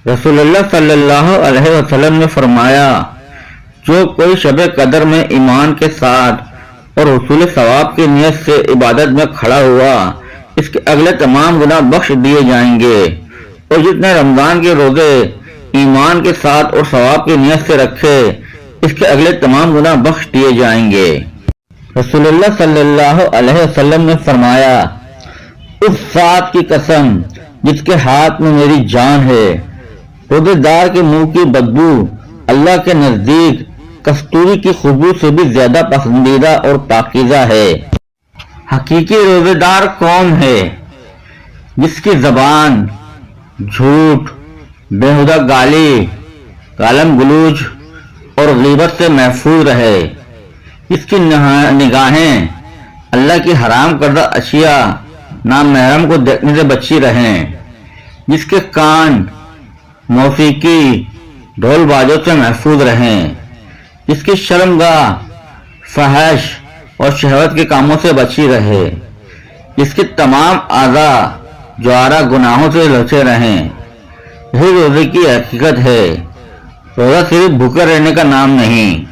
رسول اللہ صلی اللہ علیہ وسلم نے فرمایا، جو کوئی شب قدر میں ایمان کے ساتھ اور حصول ثواب کی نیت سے عبادت میں کھڑا ہوا، اس کے اگلے تمام گناہ بخش دیے جائیں گے، اور جتنے رمضان کے روزے ایمان کے ساتھ اور ثواب کی نیت سے رکھے، اس کے اگلے تمام گناہ بخش دیے جائیں گے۔ رسول اللہ صلی اللہ علیہ وسلم نے فرمایا، اس ذات کی قسم جس کے ہاتھ میں میری جان ہے، روزے دار کے منہ کی بدبو اللہ کے نزدیک کستوری کی خوشبو سے بھی زیادہ پسندیدہ اور پاکیزہ ہے۔ حقیقی روزے دار کون ہے؟ جس کی زبان جھوٹ، بےہودہ گالی، گالم گلوچ اور غیبت سے محفوظ رہے، جس کی نگاہیں اللہ کی حرام کردہ اشیاء نامحرم کو دیکھنے سے بچی رہیں، جس کے کان موسیقی، ڈھول بازوں سے محفوظ رہیں، جس کی شرمگاہ فحش اور شہوت کے کاموں سے بچی رہے، جس کے تمام اعضاء جوارہ گناہوں سے لچے رہیں۔ یہی روزے کی حقیقت ہے۔ روزہ صرف بھوکے رہنے کا نام نہیں۔